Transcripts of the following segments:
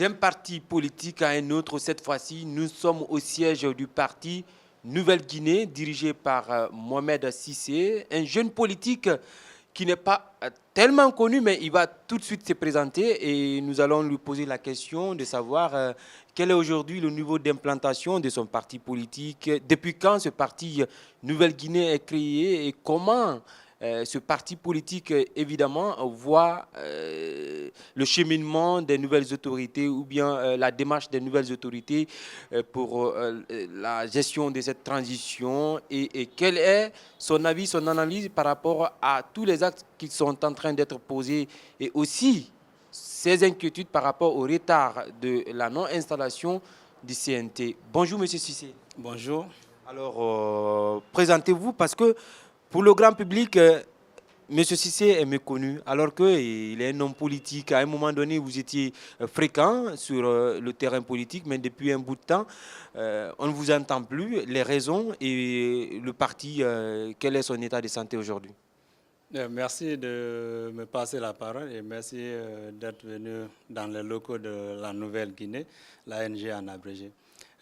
d'un parti politique à un autre. Cette fois-ci, nous sommes au siège du parti Nouvelle-Guinée, dirigé par Mohamed Cissé, un jeune politique qui n'est pas tellement connu, mais il va tout de suite se présenter et nous allons lui poser la question de savoir quel est aujourd'hui le niveau d'implantation de son parti politique, depuis quand ce parti Nouvelle-Guinée est créé et comment ce parti politique, évidemment, voit le cheminement des nouvelles autorités ou bien la démarche des nouvelles autorités pour la gestion de cette transition et quel est son avis, son analyse par rapport à tous les actes qui sont en train d'être posés et aussi ses inquiétudes par rapport au retard de la non-installation du CNT. Bonjour, Monsieur Cissé. Bonjour. Alors, présentez-vous parce que pour le grand public, M. Cissé est méconnu, alors qu'il est un homme politique. À un moment donné, vous étiez fréquent sur le terrain politique, mais depuis un bout de temps, on ne vous entend plus. Les raisons et le parti, quel est son état de santé aujourd'hui? Merci de me passer la parole et merci d'être venu dans les locaux de la Nouvelle-Guinée, l'ANG en abrégé.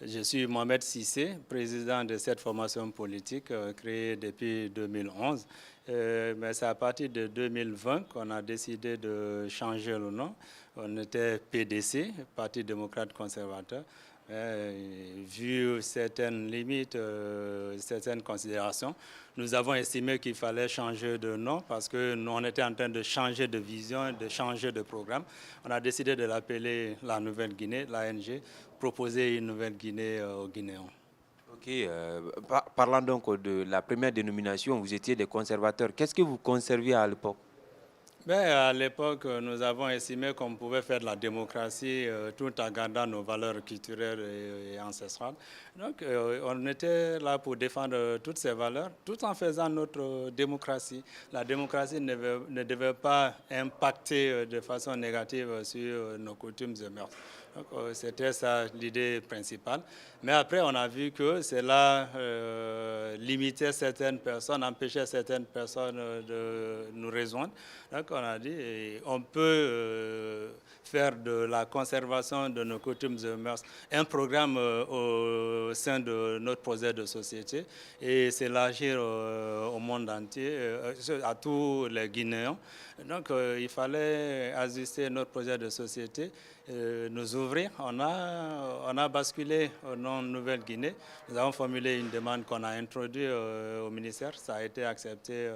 Je suis Mohamed Cissé, président de cette formation politique créée depuis 2011. Mais c'est à partir de 2020 qu'on a décidé de changer le nom. On était PDC, Parti démocrate conservateur. Vu certaines limites, certaines considérations, nous avons estimé qu'il fallait changer de nom parce que nous, on était en train de changer de vision, de changer de programme. On a décidé de l'appeler la Nouvelle-Guinée, l'ANG, proposer une Nouvelle-Guinée aux Guinéens. Ok, parlant donc de la première dénomination, vous étiez des conservateurs. Qu'est-ce que vous conserviez à l'époque? À l'époque, nous avons estimé qu'on pouvait faire de la démocratie tout en gardant nos valeurs culturelles et ancestrales. Donc, on était là pour défendre toutes ces valeurs, tout en faisant notre démocratie. La démocratie ne devait pas impacter de façon négative sur nos coutumes et mœurs. C'était ça l'idée principale. Mais après, on a vu que cela limitait certaines personnes, empêchait certaines personnes de nous rejoindre. Donc, on a dit on peut faire de la conservation de nos coutumes et mœurs un programme au sein de notre projet de société et s'élargir au monde entier, à tous les Guinéens. Donc, il fallait ajuster notre projet de société, nous ouvrir. On a basculé au nom Nouvelle-Guinée. Nous avons formulé une demande qu'on a introduite au ministère. Ça a été accepté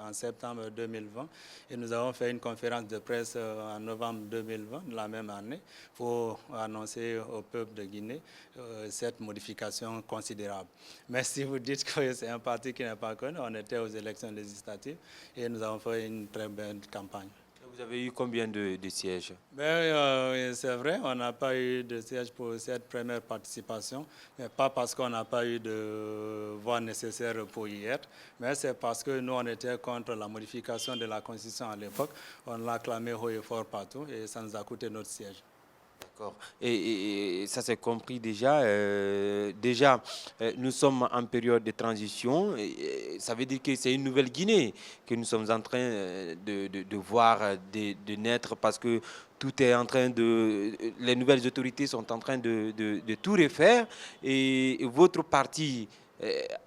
en septembre 2020. Et nous avons fait une conférence de presse en novembre 2020, la même année, pour annoncer au peuple de Guinée cette modification considérable. Mais si vous dites que c'est un parti qui n'est pas connu, on était aux élections législatives et nous avons fait une très belle campagne. Vous avez eu combien de sièges? C'est vrai, on n'a pas eu de siège pour cette première participation, mais pas parce qu'on n'a pas eu de voix nécessaire pour y être, mais c'est parce que nous, on était contre la modification de la Constitution à l'époque. On l'a clamé haut et fort partout et ça nous a coûté notre siège. D'accord. Et ça s'est compris déjà. Nous sommes en période de transition. Ça veut dire que c'est une nouvelle Guinée que nous sommes en train de voir de naître parce que tout est en train de... Les nouvelles autorités sont en train de tout refaire. Et votre parti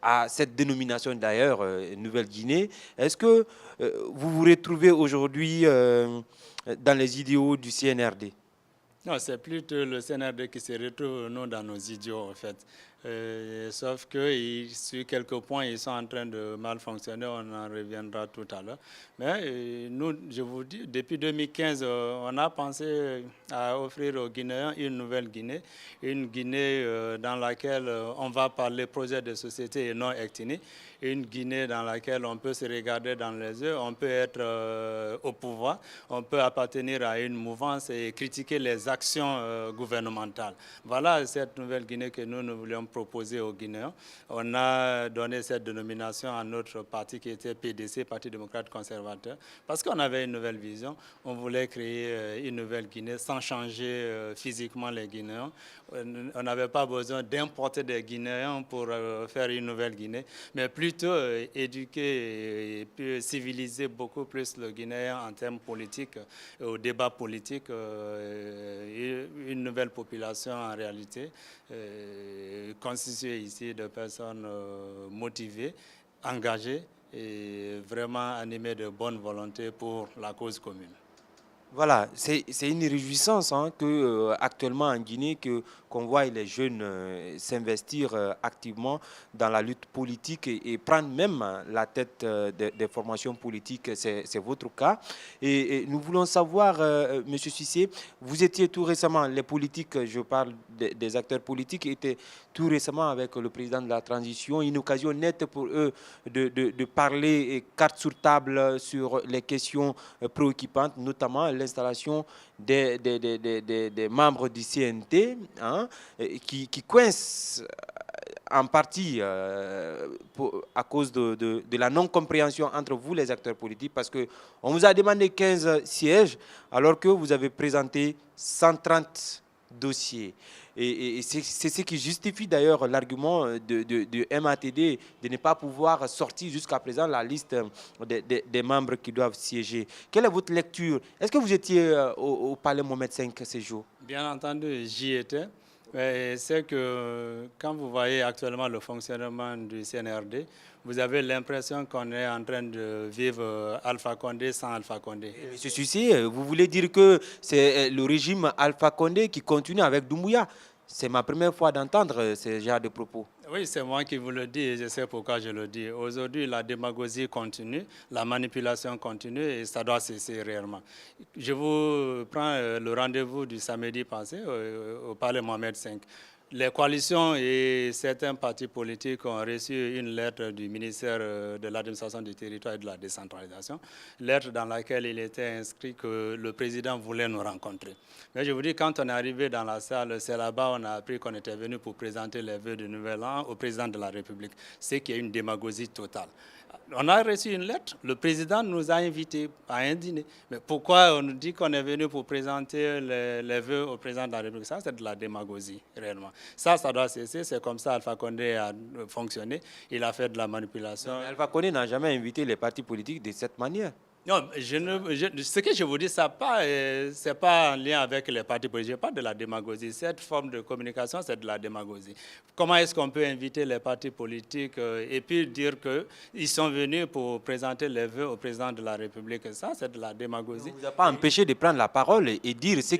a cette dénomination d'ailleurs, Nouvelle-Guinée. Est-ce que vous vous retrouvez aujourd'hui dans les idéaux du CNRD? Non, c'est plutôt le CNRD qui se retrouve non dans nos idiots, en fait. Sauf que sur quelques points, ils sont en train de mal fonctionner. On en reviendra tout à l'heure. Mais nous, je vous dis, depuis 2015, on a pensé à offrir aux Guinéens une nouvelle Guinée, une Guinée dans laquelle on va parler projet de société et non ethnie, une Guinée dans laquelle on peut se regarder dans les yeux, on peut être au pouvoir, on peut appartenir à une mouvance et critiquer les actions gouvernementales. Voilà cette nouvelle Guinée que nous voulions proposer aux Guinéens. On a donné cette dénomination à notre parti qui était PDC, Parti démocrate conservateur, parce qu'on avait une nouvelle vision. On voulait créer une nouvelle Guinée sans changer physiquement les Guinéens. On n'avait pas besoin d'importer des Guinéens pour faire une nouvelle Guinée, mais plutôt éduquer et puis civiliser beaucoup plus le Guinéen en termes politiques, au débat politique, une nouvelle population en réalité, constituée ici de personnes motivées, engagées et vraiment animées de bonne volonté pour la cause commune. Voilà, c'est une réjouissance hein, que actuellement en Guinée qu'on voit les jeunes s'investir activement dans la lutte politique et prendre même la tête des formations politiques. C'est votre cas. Et nous voulons savoir, Monsieur Cissé, vous étiez tout récemment, les politiques, je parle des acteurs politiques, étaient tout récemment avec le président de la transition, une occasion nette pour eux de parler carte sur table sur les questions préoccupantes, notamment l'installation des membres du CNT hein, qui coincent en partie à cause de la non-compréhension entre vous, les acteurs politiques, parce qu'on vous a demandé 15 sièges alors que vous avez présenté 130 dossiers. Et c'est ce qui justifie d'ailleurs l'argument de MATD de ne pas pouvoir sortir jusqu'à présent la liste des membres qui doivent siéger. Quelle est votre lecture? Est-ce que vous étiez au Palais Mohamed V ces jours? Bien entendu, j'y étais. C'est que quand vous voyez actuellement le fonctionnement du CNRD, vous avez l'impression qu'on est en train de vivre Alpha Condé sans Alpha Condé. Monsieur Cissé, vous voulez dire que c'est le régime Alpha Condé qui continue avec Doumbouya? C'est ma première fois d'entendre ce genre de propos. Oui, c'est moi qui vous le dis et je sais pourquoi je le dis. Aujourd'hui, la démagogie continue, la manipulation continue et ça doit cesser réellement. Je vous prends le rendez-vous du samedi passé au Palais Mohamed V. Les coalitions et certains partis politiques ont reçu une lettre du ministère de l'administration du territoire et de la décentralisation, lettre dans laquelle il était inscrit que le président voulait nous rencontrer. Mais je vous dis, quand on est arrivé dans la salle, c'est là-bas on a appris qu'on était venu pour présenter les vœux de Nouvel An au président de la République, ce qui est une démagogie totale. On a reçu une lettre, le président nous a invités à un dîner. Mais pourquoi on nous dit qu'on est venu pour présenter les vœux au président de la République? Ça, c'est de la démagogie, réellement. Ça doit cesser. C'est comme ça Alpha Condé a fonctionné. Il a fait de la manipulation. Mais Alpha Condé n'a jamais invité les partis politiques de cette manière. Non, ce que je vous dis, ce n'est pas en lien avec les partis politiques. Je parle de la démagogie. Cette forme de communication, c'est de la démagogie. Comment est-ce qu'on peut inviter les partis politiques et puis dire qu'ils sont venus pour présenter les vœux au président de la République? Ça, c'est de la démagogie. Ça ne vous a pas empêché de prendre la parole et dire ce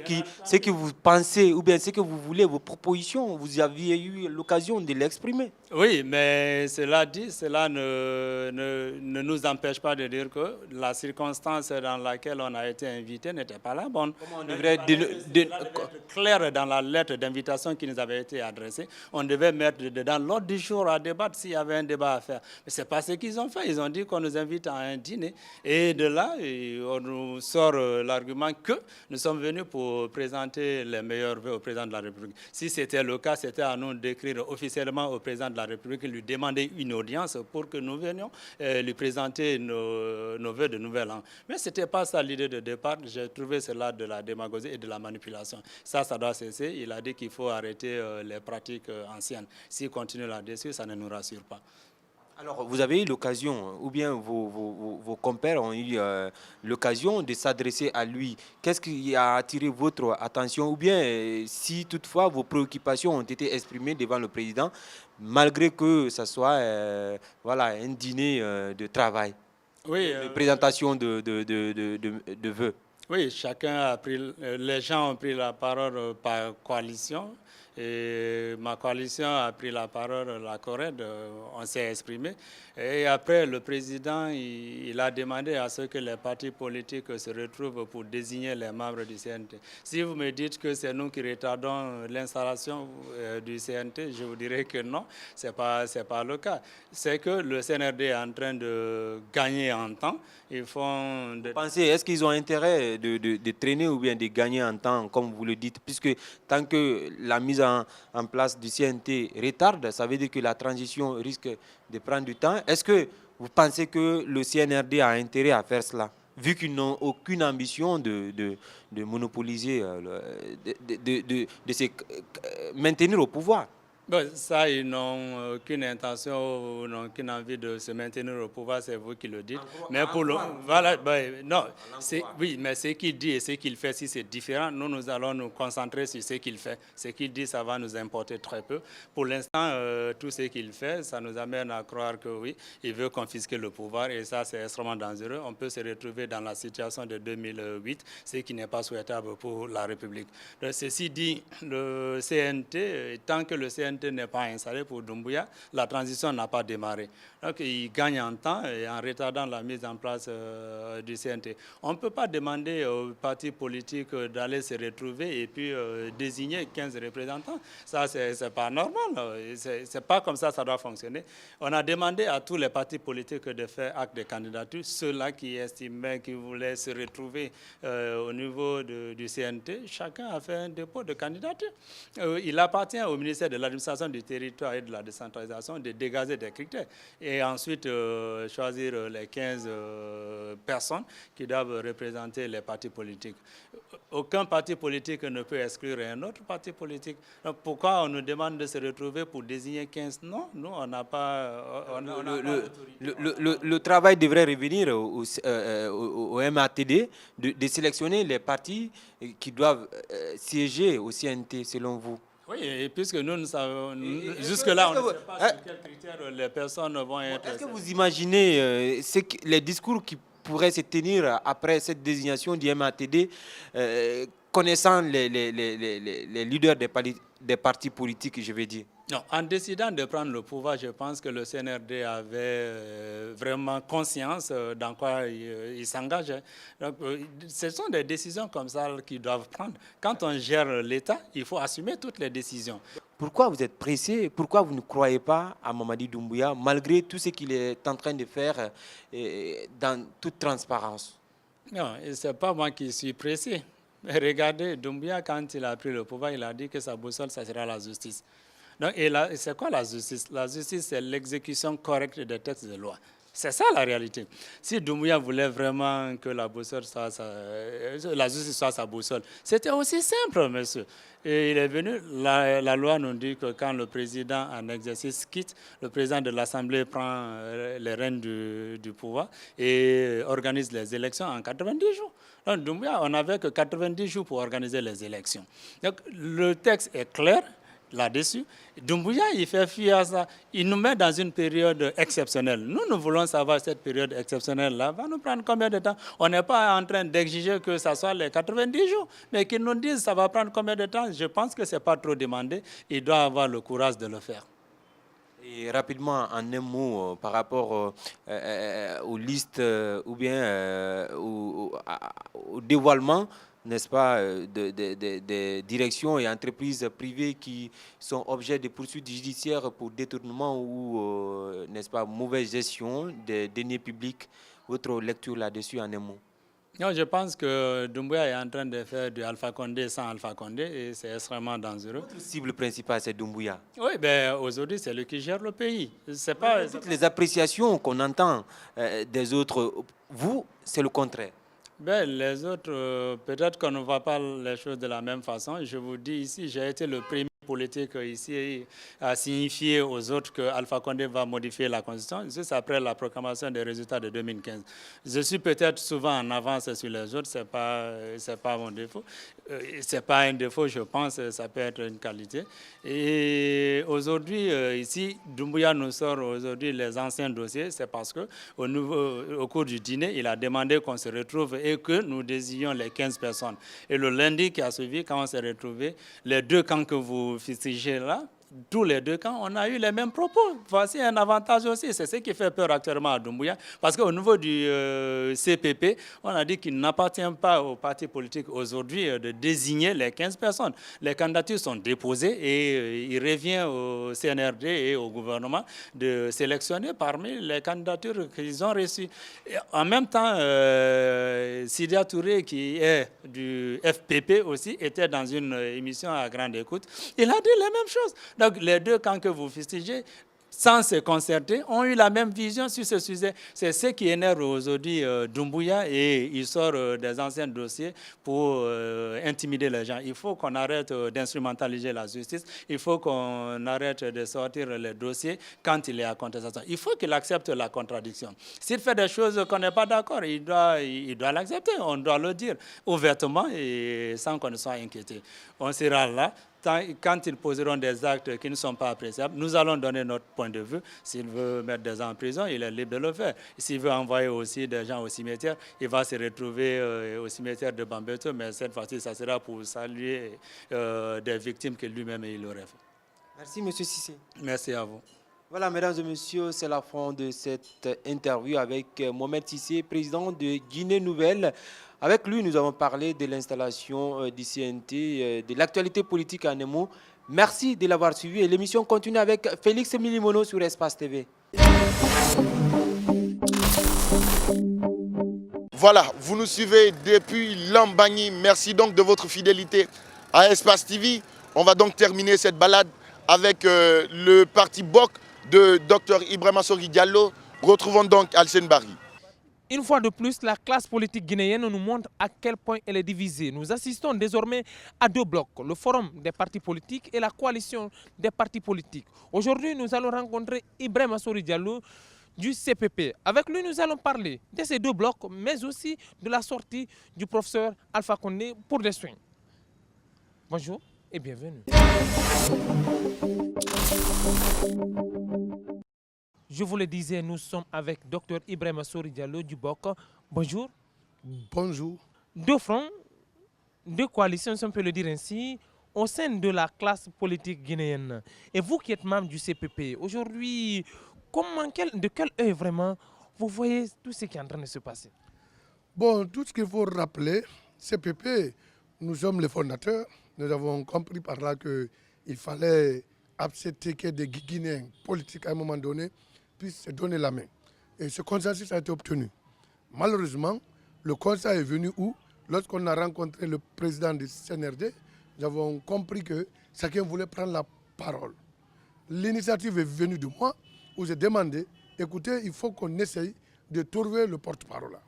que vous pensez ou bien ce que vous voulez, vos propositions. Vous aviez eu l'occasion de l'exprimer. Oui, mais cela dit, cela ne nous empêche pas de dire que la circonstance dans laquelle on a été invité n'était pas la bonne. Comment on devrait clair dans la lettre d'invitation qui nous avait été adressée, on devait mettre dedans l'ordre du jour à débattre s'il y avait un débat à faire. Mais ce n'est pas ce qu'ils ont fait. Ils ont dit qu'on nous invite à un dîner. Et de là, on nous sort l'argument que nous sommes venus pour présenter les meilleurs vœux au président de la République. Si c'était le cas, c'était à nous d'écrire officiellement au président de la République, lui demander une audience pour que nous venions lui présenter nos vœux de Nouvel An. Mais ce n'était pas ça l'idée de départ. J'ai trouvé cela de la démagogie et de la manipulation. Ça doit cesser. Il a dit qu'il faut arrêter les pratiques anciennes. S'il continue là-dessus, ça ne nous rassure pas. Alors, vous avez eu l'occasion, ou bien vos compères ont eu l'occasion de s'adresser à lui. Qu'est-ce qui a attiré votre attention? Ou bien, si toutefois vos préoccupations ont été exprimées devant le président, malgré que ce soit voilà, un dîner de travail, oui, de présentation de vœux? Oui, les gens ont pris la parole par coalition. Et ma coalition a pris la parole, la CORED, on s'est exprimé. Et après, le président, il a demandé à ce que les partis politiques se retrouvent pour désigner les membres du CNT. Si vous me dites que c'est nous qui retardons l'installation du CNT, je vous dirais que non, ce n'est pas le cas. C'est que le CNRD est en train de gagner en temps. Vous pensez, est-ce qu'ils ont intérêt de traîner ou bien de gagner en temps, comme vous le dites, puisque tant que la mise en place du CNT retarde, ça veut dire que la transition risque de prendre du temps. Est-ce que vous pensez que le CNRD a intérêt à faire cela, vu qu'ils n'ont aucune ambition de monopoliser, de se maintenir au pouvoir? Bon, ça, ils n'ont aucune intention ou n'ont aucune envie de se maintenir au pouvoir, c'est vous qui le dites. Mais pour le, voilà, ben, non, oui, mais ce qu'il dit et ce qu'il fait, si c'est différent, nous allons nous concentrer sur ce qu'il fait. Ce qu'il dit, ça va nous importer très peu. Pour l'instant, tout ce qu'il fait, ça nous amène à croire que oui, il veut confisquer le pouvoir et ça, c'est extrêmement dangereux. On peut se retrouver dans la situation de 2008, ce qui n'est pas souhaitable pour la République. Donc, ceci dit, le CNT, tant que le CNT n'est pas installé pour Doumbouya, la transition n'a pas démarré. Donc il gagne en temps et en retardant la mise en place du CNT. On ne peut pas demander aux partis politiques d'aller se retrouver et puis désigner 15 représentants. Ça, c'est pas normal. C'est pas comme ça ça doit fonctionner. On a demandé à tous les partis politiques de faire acte de candidature. Ceux-là qui estimaient qu'ils voulaient se retrouver au niveau du CNT, chacun a fait un dépôt de candidature. Il appartient au ministère de l'administration du territoire et de la décentralisation de dégager des critères et ensuite choisir les 15 personnes qui doivent représenter les partis politiques. Aucun parti politique ne peut exclure un autre parti politique. Donc pourquoi on nous demande de se retrouver pour désigner 15? Non, nous, on n'a pas... Le travail devrait revenir au MATD de sélectionner les partis qui doivent siéger au CNT, selon vous. Oui, et puisque nous savons, jusque-là, on ne sait pas sur quels critères les personnes vont être... Est-ce que vous imaginez les discours qui pourraient se tenir après cette désignation du MATD, connaissant les leaders des partis politiques, je vais dire? Non, en décidant de prendre le pouvoir, je pense que le CNRD avait vraiment conscience dans quoi il s'engage. Donc, ce sont des décisions comme ça qu'ils doivent prendre. Quand on gère l'État, il faut assumer toutes les décisions. Pourquoi vous êtes pressé? Pourquoi vous ne croyez pas à Mamadi Doumbouya, malgré tout ce qu'il est en train de faire dans toute transparence? Non, ce n'est pas moi qui suis pressé. Mais regardez, Doumbouya, quand il a pris le pouvoir, il a dit que sa boussole, ça sera la justice. Donc, et c'est quoi la justice? La justice, c'est l'exécution correcte des textes de loi. C'est ça la réalité. Si Doumbouya voulait vraiment que la boussole soit la justice soit sa boussole, c'était aussi simple, monsieur. Et il est venu, la loi nous dit que quand le président en exercice quitte, le président de l'Assemblée prend les rênes du pouvoir et organise les élections en 90 jours. Donc, Doumbouya, on n'avait que 90 jours pour organiser les élections. Donc, le texte est clair là-dessus. Doumbouya, il fait fi à ça. Il nous met dans une période exceptionnelle. Nous voulons savoir cette période exceptionnelle-là va nous prendre combien de temps. On n'est pas en train d'exiger que ce soit les 90 jours, mais qu'ils nous disent ça va prendre combien de temps. Je pense que ce n'est pas trop demandé. Il doit avoir le courage de le faire. Et rapidement, en un mot, par rapport aux listes ou bien au dévoilement, n'est-ce pas, des directions et entreprises privées qui sont objets de poursuites judiciaires pour détournement ou, n'est-ce pas, mauvaise gestion des deniers publics. Votre lecture là-dessus en un mot? Non, je pense que Doumbouya est en train de faire du Alpha Condé sans Alpha Condé et c'est extrêmement dangereux. Votre cible principale, c'est Doumbouya. Oui, ben, aujourd'hui, c'est lui qui gère le pays. Toutes les appréciations qu'on entend des autres, vous, c'est le contraire. Ben, les autres, peut-être qu'on ne voit pas les choses de la même façon. Je vous dis ici, j'ai été le premier politique ici a signifié aux autres que Alpha Condé va modifier la Constitution, juste après la proclamation des résultats de 2015. Je suis peut-être souvent en avance sur les autres, c'est pas mon défaut. C'est pas un défaut, je pense, ça peut être une qualité. Et aujourd'hui, ici, Doumbouya nous sort aujourd'hui les anciens dossiers, c'est parce que au cours du dîner, il a demandé qu'on se retrouve et que nous désignions les 15 personnes. Et le lundi qui a suivi, quand on s'est retrouvés, les deux camps que vous fustigez là, tous les deux camps, on a eu les mêmes propos. Voici un avantage aussi. C'est ce qui fait peur actuellement à Doumbouya. Parce qu'au niveau du CPP, on a dit qu'il n'appartient pas aux partis politiques aujourd'hui de désigner les 15 personnes. Les candidatures sont déposées et il revient au CNRD et au gouvernement de sélectionner parmi les candidatures qu'ils ont reçues. Et en même temps, Sidia Touré, qui est du FPP aussi, était dans une émission à grande écoute. Il a dit les mêmes choses. Donc, les deux camps que vous fustigez, sans se concerter, ont eu la même vision sur ce sujet. C'est ce qui énerve aujourd'hui Doumbouya et il sort des anciens dossiers pour intimider les gens. Il faut qu'on arrête d'instrumentaliser la justice. Il faut qu'on arrête de sortir les dossiers quand il est à contestation. Il faut qu'il accepte la contradiction. S'il fait des choses qu'on n'est pas d'accord, il doit l'accepter. On doit le dire ouvertement et sans qu'on ne soit inquiété. On sera là. Quand ils poseront des actes qui ne sont pas appréciables, nous allons donner notre point de vue. S'il veut mettre des gens en prison, il est libre de le faire. S'il veut envoyer aussi des gens au cimetière, il va se retrouver au cimetière de Bambeto, mais cette fois-ci, ça sera pour saluer des victimes que lui-même il aurait fait. Merci, M. Cissé. Merci à vous. Voilà, mesdames et messieurs, c'est la fin de cette interview avec Mohamed Cissé, président de Guinée Nouvelle. Avec lui, nous avons parlé de l'installation du CNT, de l'actualité politique à Nemo. Merci de l'avoir suivi et l'émission continue avec Félix Milimono sur Espace TV. Voilà, vous nous suivez depuis Lambagny. Merci donc de votre fidélité à Espace TV. On va donc terminer cette balade avec le parti BOC de Dr Ibrahima Sori Diallo. Retrouvons donc Alcine Barry. Une fois de plus, la classe politique guinéenne nous montre à quel point elle est divisée. Nous assistons désormais à deux blocs, le forum des partis politiques et la coalition des partis politiques. Aujourd'hui, nous allons rencontrer Ibrahima Sori Diallo du CPP. Avec lui, nous allons parler de ces deux blocs, mais aussi de la sortie du professeur Alpha Condé pour des soins. Bonjour et bienvenue. Je vous le disais, nous sommes avec Dr Ibrahima Sori Diallo du BOC. Bonjour. Bonjour. Deux fronts, deux coalitions, si on peut le dire ainsi, au sein de la classe politique guinéenne. Et vous qui êtes membre du CPP, aujourd'hui, de quel œil vraiment vous voyez tout ce qui est en train de se passer? Bon, tout ce qu'il faut rappeler, CPP, nous sommes les fondateurs. Nous avons compris par là qu'il fallait accepter que des Guinéens politiques à un moment donné puissent se donner la main. Et ce consensus a été obtenu. Malheureusement, le constat est venu où, lorsqu'on a rencontré le président du CNRD, nous avons compris que chacun voulait prendre la parole. L'initiative est venue de moi, où j'ai demandé, écoutez, il faut qu'on essaye de trouver le porte-parole.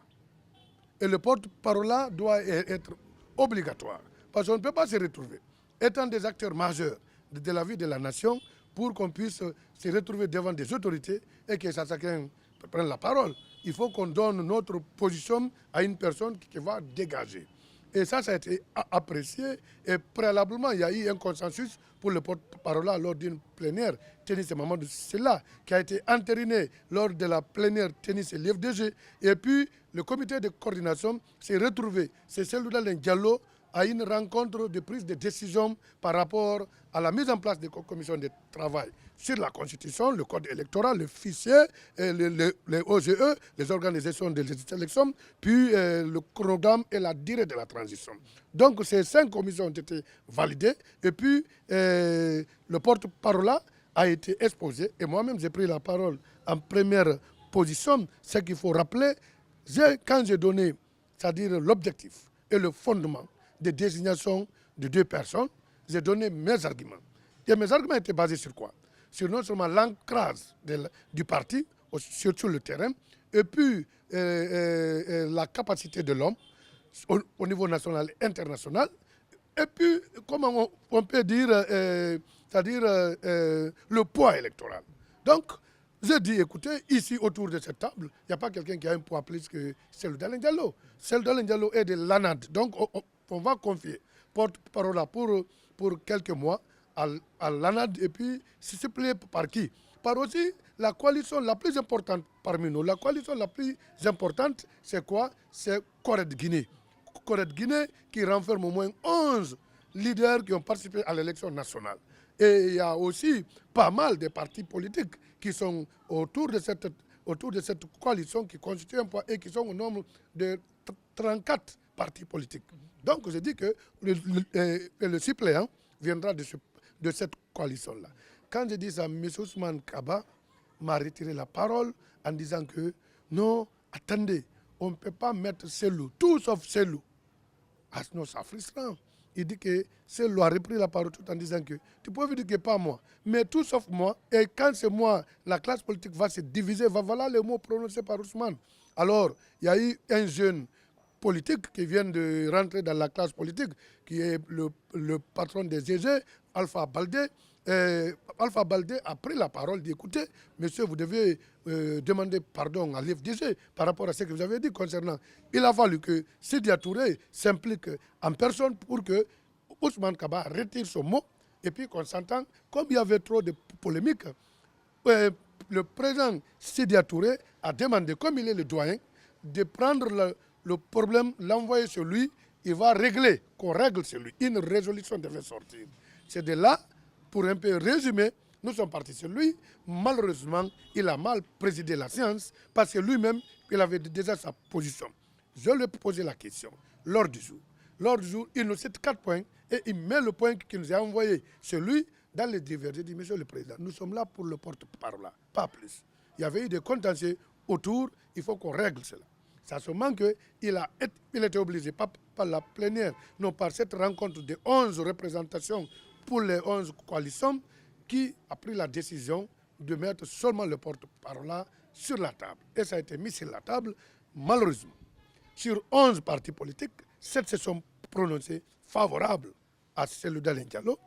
Et le porte-parole doit être obligatoire, parce qu'on ne peut pas se retrouver. Étant des acteurs majeurs de la vie de la nation, pour qu'on puisse se retrouver devant des autorités et que chacun prenne la parole, il faut qu'on donne notre position à une personne qui va dégager. Et ça a été apprécié et préalablement, il y a eu un consensus pour le porte-parole lors d'une plénière tennis et Mamadou Silla qui a été entériné lors de la plénière tennis et l'IFDG. Et puis, le comité de coordination s'est retrouvé, c'est celui de Diallo, à une rencontre de prise de décision par rapport à la mise en place des commissions de travail sur la Constitution, le code électoral, le fichier, les OGE, les organisations des élections, puis le chronogramme et la durée de la transition. Donc ces 5 commissions ont été validées et puis le porte-parole a été exposé et moi-même j'ai pris la parole en première position. Ce qu'il faut rappeler, quand j'ai donné, c'est-à-dire l'objectif et le fondement de désignation de 2 personnes, j'ai donné mes arguments. Et mes arguments étaient basés sur quoi? Sur non seulement l'ancrage du parti, sur le terrain, et puis la capacité de l'homme au niveau national et international, et puis, comment on peut dire, c'est-à-dire le poids électoral. Donc, je dis, écoutez, ici, autour de cette table, il n'y a pas quelqu'un qui a un poids plus que celle d'Alain Diallo. Celle d'Alain Diallo est de l'ANAD. Donc, on va confier porte-parole pour quelques mois à l'ANAD et puis suppléer par qui? Par aussi la coalition la plus importante parmi nous. La coalition la plus importante, c'est quoi? C'est Corée de Guinée. Corée de Guinée qui renferme au moins 11 leaders qui ont participé à l'élection nationale. Et il y a aussi pas mal de partis politiques qui sont autour de cette coalition qui constitue un poids et qui sont au nombre de 34 partis politiques. Donc je dis que le suppléant viendra de cette coalition-là. Quand je dis ça, M. Ousmane Kaba m'a retiré la parole en disant que non, attendez, on ne peut pas mettre Selou, tout sauf Selou, à nos Africains. il dit que c'est lui a repris la parole tout en disant que tu peux dire que pas moi, mais tout sauf moi. Et quand c'est moi, la classe politique va se diviser. Voilà le mot prononcé par Ousmane. Alors, il y a eu un jeune politique qui vient de rentrer dans la classe politique, qui est le patron des EG, Alpha Baldé. Alpha Baldé a pris la parole d'écouter, monsieur, vous devez demander pardon à l'FDG par rapport à ce que vous avez dit concernant. Il a fallu que Sidya Touré s'implique en personne pour que Ousmane Kaba retire son mot et puis qu'on s'entende. Comme il y avait trop de polémiques, le président Sidya Touré a demandé, comme il est le doyen, de prendre le problème, l'envoyer sur lui, il va régler, qu'on règle sur lui. Une résolution devait sortir. C'est de là, pour un peu résumer, nous sommes partis sur lui. Malheureusement, il a mal présidé la séance parce que lui-même, il avait déjà sa position. Je lui ai posé la question, l'ordre du jour. L'ordre du jour, il nous cite 4 points et il met le point qu'il nous a envoyé sur lui dans les divergences. Il dit, monsieur le président, nous sommes là pour le porte-parole, pas plus. Il y avait eu des contentieux autour, il faut qu'on règle cela. Ça se manque qu'il a été obligé, pas par la plénière, non par cette rencontre de 11 représentations pour les 11 coalitions, qui a pris la décision de mettre seulement le porte-parole sur la table. Et ça a été mis sur la table, malheureusement. Sur 11 partis politiques, 7 se sont prononcés favorables à celui d'Alain Diallo,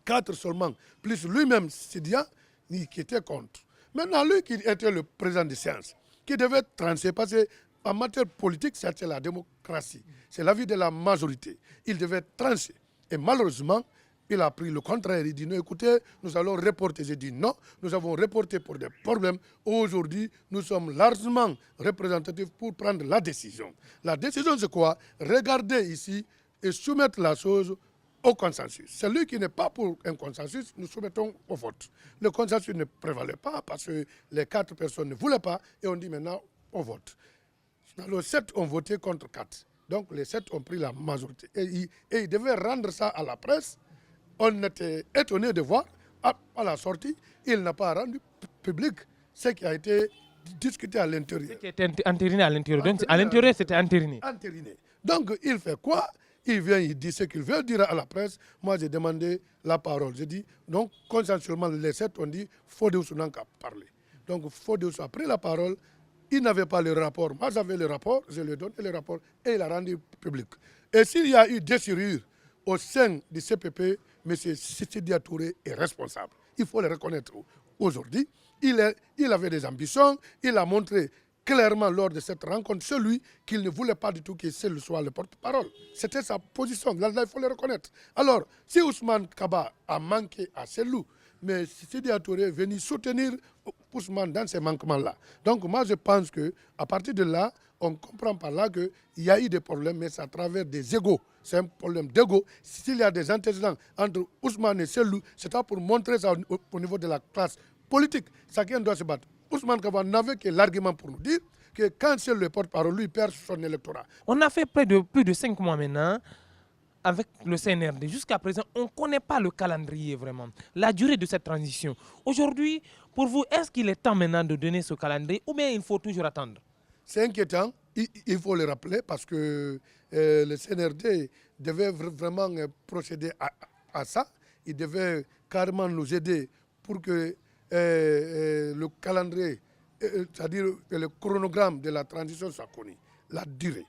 4 seulement, plus lui-même, Sidya, qui était contre. Maintenant, lui qui était le président de séance, qui devait trancher, parce qu'en matière politique, c'est la démocratie, c'est l'avis de la majorité. Il devait trancher. Et malheureusement, il a pris le contraire. Il dit non, écoutez, nous allons reporter. J'ai dit non, nous avons reporté pour des problèmes. Aujourd'hui, nous sommes largement représentatifs pour prendre la décision. La décision, c'est quoi? Regardez ici et soumettre la chose au consensus. Celui qui n'est pas pour un consensus, nous soumettons au vote. Le consensus ne prévalait pas parce que les 4 personnes ne voulaient pas et on dit maintenant au vote. Alors 7 ont voté contre 4. Donc les 7 ont pris la majorité. Et ils devaient rendre ça à la presse. On était étonné de voir, à la sortie, il n'a pas rendu public ce qui a été discuté à l'intérieur. Ce qui était entériné à l'intérieur. Donc à l'intérieur, c'était entériné. Entériné. Donc il fait quoi? Il vient, il dit ce qu'il veut dire à la presse. Moi, j'ai demandé la parole. J'ai dit, donc, consensuellement, les 7 ont dit, Fodéoussou n'a qu'à parler. Donc, Fodéoussou a pris la parole. Il n'avait pas le rapport. Moi, j'avais le rapport. Je lui ai donné le rapport et il a rendu public. Et s'il y a eu déchirure au sein du CPP, M. Sidya Touré est responsable. Il faut le reconnaître aujourd'hui. Il avait des ambitions. Il a montré clairement lors de cette rencontre celui qu'il ne voulait pas du tout que seul soit le porte-parole. C'était sa position. Là, il faut le reconnaître. Alors, si Ousmane Kaba a manqué à Selou, mais Sidya Touré est venu soutenir Ousmane dans ces manquements-là. Donc, moi, je pense qu'à partir de là, on comprend par là qu'il y a eu des problèmes, mais c'est à travers des égos. C'est un problème d'ego. S'il y a des antécédents entre Ousmane et Selou, c'est pour montrer ça au niveau de la classe politique. Chacun doit se battre. Ousmane Kaba n'avait que l'argument pour nous dire que quand c'est le porte-parole, lui perd son électorat. On a fait plus de 5 mois maintenant avec le CNRD. Jusqu'à présent, on ne connaît pas le calendrier vraiment, la durée de cette transition. Aujourd'hui, pour vous, est-ce qu'il est temps maintenant de donner ce calendrier ou bien il faut toujours attendre? C'est inquiétant, il faut le rappeler parce que le CNRD devait vraiment procéder à ça. Il devait carrément nous aider pour que le calendrier, c'est-à-dire que le chronogramme de la transition soit connu, la durée.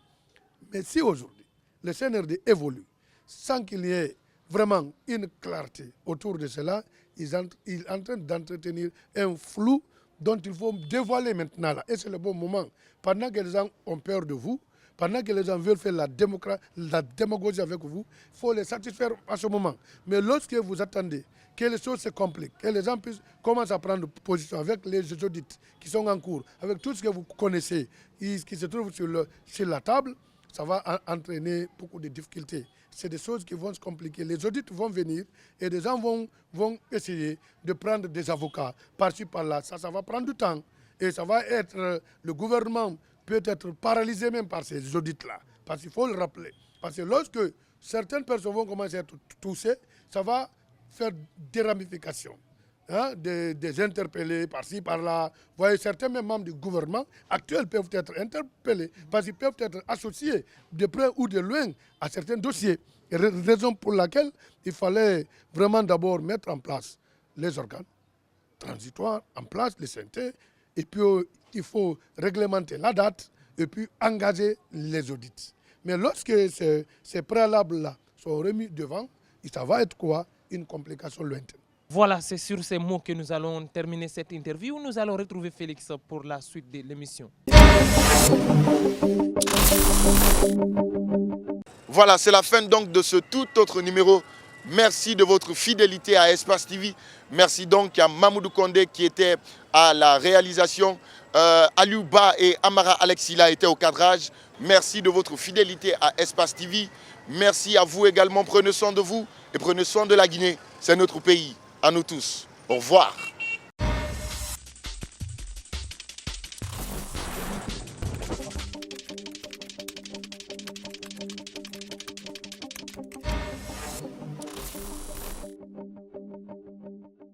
Mais si aujourd'hui, le CNRD évolue sans qu'il y ait vraiment une clarté autour de cela, il est en train d'entretenir un flou dont il faut dévoiler maintenant. Là. Et c'est le bon moment. Pendant que les gens ont peur de vous, pendant que les gens veulent faire la démagogie avec vous, il faut les satisfaire à ce moment. Mais lorsque vous attendez que les choses se compliquent, que les gens commencent à prendre position avec les audits qui sont en cours, avec tout ce que vous connaissez, qui se trouve sur la table, ça va entraîner beaucoup de difficultés. C'est des choses qui vont se compliquer. Les audits vont venir et les gens vont essayer de prendre des avocats par-ci, par-là. Ça va prendre du temps. Et ça va être, le gouvernement peut être paralysé même par ces audits-là. Parce qu'il faut le rappeler. Parce que lorsque certaines personnes vont commencer à être touchées, ça va faire des ramifications. Hein, des interpellés par-ci, par-là. Vous voyez, certains même membres du gouvernement actuels peuvent être interpellés parce qu'ils peuvent être associés de près ou de loin à certains dossiers. Raison pour laquelle il fallait vraiment d'abord mettre en place les organes transitoires, en place les synthés, et puis il faut réglementer la date, et puis engager les audits. Mais lorsque ces préalables-là sont remis devant, ça va être quoi? Une complication lointaine. Voilà, c'est sur ces mots que nous allons terminer cette interview. Nous allons retrouver Félix pour la suite de l'émission. Voilà, c'est la fin donc de ce tout autre numéro. Merci de votre fidélité à Espace TV. Merci donc à Mamoudou Kondé qui était à la réalisation. Aliouba et Amara Alexila étaient au cadrage. Merci de votre fidélité à Espace TV. Merci à vous également. Prenez soin de vous et prenez soin de la Guinée. C'est notre pays. À nous tous. Au revoir.